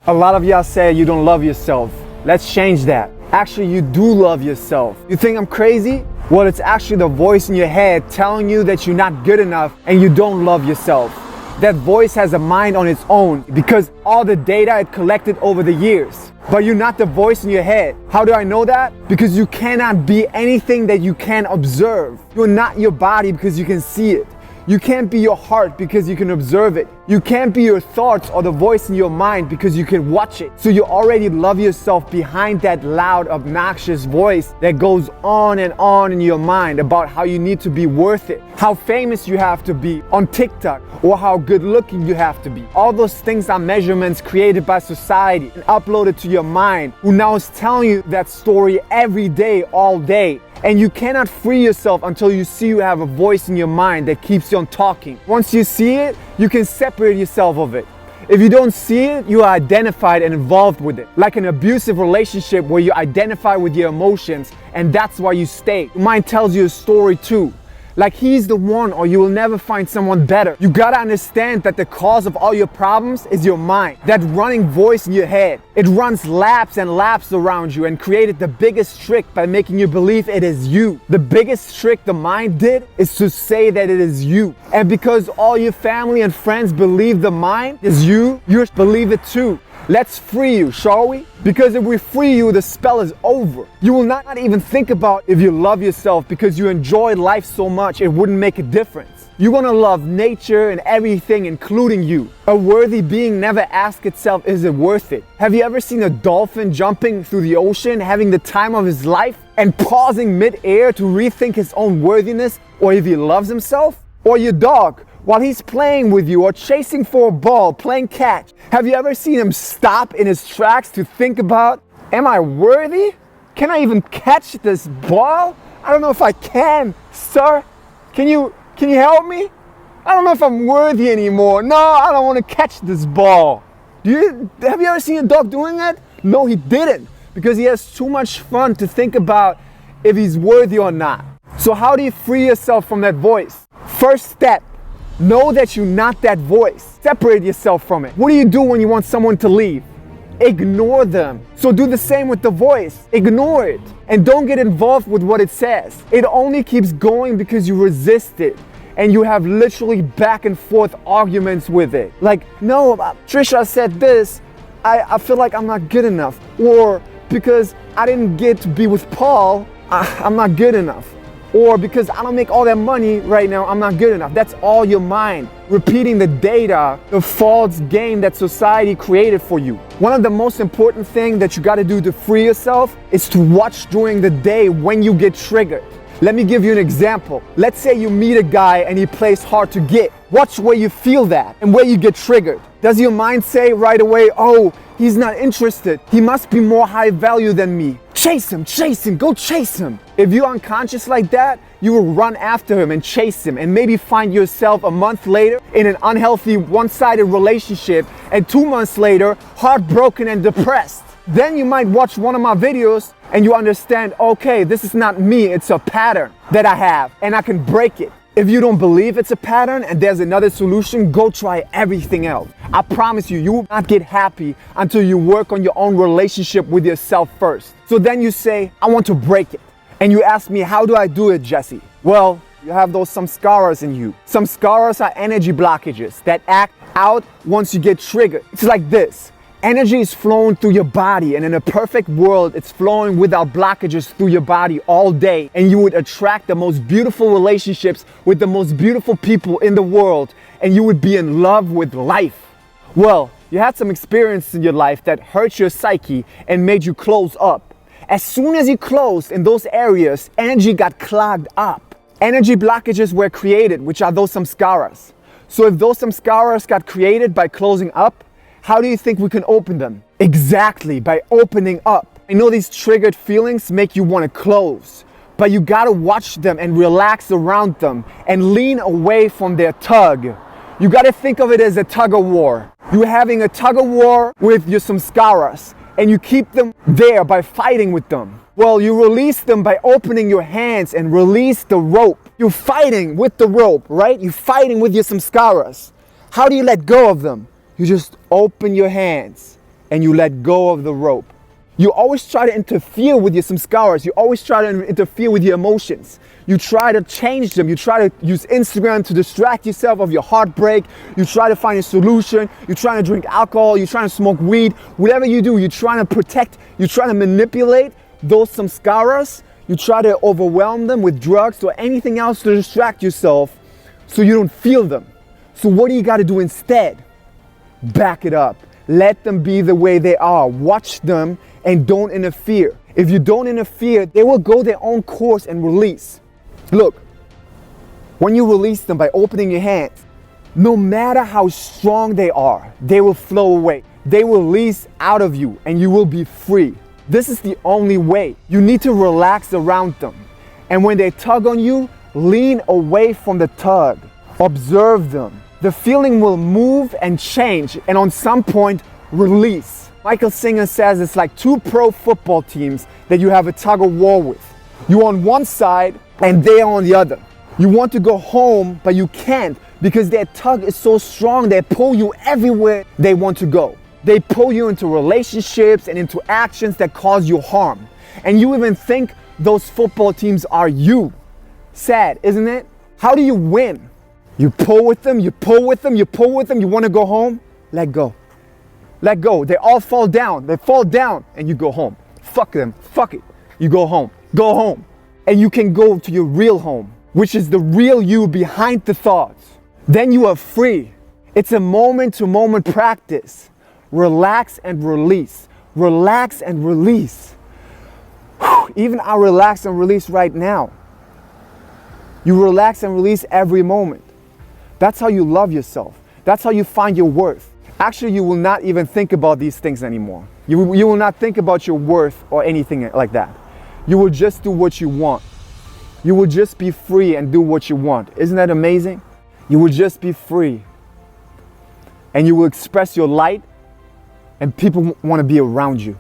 A lot of y'all say you don't love yourself. Let's change that. Actually, you do love yourself. You think I'm crazy? Well, it's actually the voice in your head telling you that you're not good enough and you don't love yourself. That voice has a mind on its own because all the data it collected over the years. But you're not the voice in your head. How do I know that? Because you cannot be anything that you can observe. You're not your body because you can see it. You can't be your heart because you can observe it. You can't be your thoughts or the voice in your mind because you can watch it. So you already love yourself behind that loud, obnoxious voice that goes on in your mind about how you need to be worth it, how famous you have to be on TikTok, or how good looking you have to be. All those things are measurements created by society and uploaded to your mind, who now is telling you that story every day, all day. And you cannot free yourself until you see you have a voice in your mind that keeps you on talking. Once you see it, you can separate yourself of it. If you don't see it, you are identified and involved with it. Like an abusive relationship where you identify with your emotions and that's why you stay. Your mind tells you a story too. Like he's the one or you will never find someone better. You gotta understand that the cause of all your problems is your mind. That running voice in your head. It runs laps and laps around you and created the biggest trick by making you believe it is you. The biggest trick the mind did is to say that it is you. And because all your family and friends believe the mind is you, you believe it too. Let's free you, shall we? Because if we free you, the spell is over. You will not even think about if you love yourself because you enjoy life so much, it wouldn't make a difference. You're gonna love nature and everything, including you. A worthy being never asks itself, is it worth it? Have you ever seen a dolphin jumping through the ocean, having the time of his life, and pausing mid-air to rethink his own worthiness, or if he loves himself? Or your dog, while he's playing with you or chasing for a ball, playing catch. Have you ever seen him stop in his tracks to think about, am I worthy? Can I even catch this ball? I don't know if I can, sir. Can you help me? I don't know if I'm worthy anymore. No, I don't want to catch this ball. Have you ever seen a dog doing that? No, he didn't, because he has too much fun to think about if he's worthy or not. So how do you free yourself from that voice? First step, know that you're not that voice. Separate yourself from it. What do you do when you want someone to leave? Ignore them. So do the same with the voice. Ignore it. And don't get involved with what it says. It only keeps going because you resist it. And you have literally back and forth arguments with it. Like, no, Trisha said this. I feel like I'm not good enough. Or because I didn't get to be with Paul, I'm not good enough. Or because I don't make all that money right now, I'm not good enough. That's all your mind. Repeating the data, the false game that society created for you. One of the most important things that you gotta do to free yourself is to watch during the day when you get triggered. Let me give you an example. Let's say you meet a guy and he plays hard to get. Watch where you feel that and where you get triggered. Does your mind say right away, oh, he's not interested. He must be more high value than me. Chase him, go chase him. If you're unconscious like that, you will run after him and chase him and maybe find yourself a month later in an unhealthy one-sided relationship and 2 months later, heartbroken and depressed. Then you might watch one of my videos and you understand, okay, this is not me, it's a pattern that I have and I can break it. If you don't believe it's a pattern and there's another solution, go try everything else. I promise you, you will not get happy until you work on your own relationship with yourself first. So then you say, I want to break it. And you ask me, how do I do it, Jesse? Well, you have those samskaras in you. Samskaras are energy blockages that act out once you get triggered. It's like this. Energy is flowing through your body, and in a perfect world, it's flowing without blockages through your body all day, and you would attract the most beautiful relationships with the most beautiful people in the world, and you would be in love with life. Well, you had some experience in your life that hurt your psyche and made you close up. As soon as you closed in those areas, energy got clogged up. Energy blockages were created, which are those samskaras. So if those samskaras got created by closing up, how do you think we can open them? Exactly, by opening up. I know these triggered feelings make you want to close, but you gotta watch them and relax around them and lean away from their tug. You gotta think of it as a tug of war. You're having a tug of war with your samskaras, and you keep them there by fighting with them. Well, you release them by opening your hands and release the rope. You're fighting with the rope, right? You're fighting with your samskaras. How do you let go of them? You just open your hands and you let go of the rope. You always try to interfere with your samskaras. You always try to interfere with your emotions. You try to change them. You try to use Instagram to distract yourself of your heartbreak. You try to find a solution. You're trying to drink alcohol. You're trying to smoke weed. Whatever you do, you're trying to protect. You're trying to manipulate those samskaras. You try to overwhelm them with drugs or anything else to distract yourself so you don't feel them. So what do you got to do instead? Back it up. Let them be the way they are. Watch them and don't interfere. If you don't interfere, they will go their own course and release. Look, when you release them by opening your hands, no matter how strong they are, they will flow away. They will release out of you and you will be free. This is the only way. You need to relax around them. And when they tug on you, lean away from the tug. Observe them. The feeling will move and change, and on some point, release. Michael Singer says it's like two pro football teams that you have a tug of war with. You're on one side and they are on the other. You want to go home, but you can't because their tug is so strong. They pull you everywhere they want to go. They pull you into relationships and into actions that cause you harm. And you even think those football teams are you. Sad, isn't it? How do you win? You pull with them, you pull with them, you pull with them, you want to go home? Let go. Let go. They all fall down. They fall down and you go home. Fuck them. Fuck it. You go home. Go home. And you can go to your real home, which is the real you behind the thoughts. Then you are free. It's a moment-to-moment practice. Relax and release. Relax and release. Even I relax and release right now. You relax and release every moment. That's how you love yourself. That's how you find your worth. Actually, you will not even think about these things anymore. You will not think about your worth or anything like that. You will just do what you want. You will just be free and do what you want. Isn't that amazing? You will just be free. And you will express your light and people want to be around you.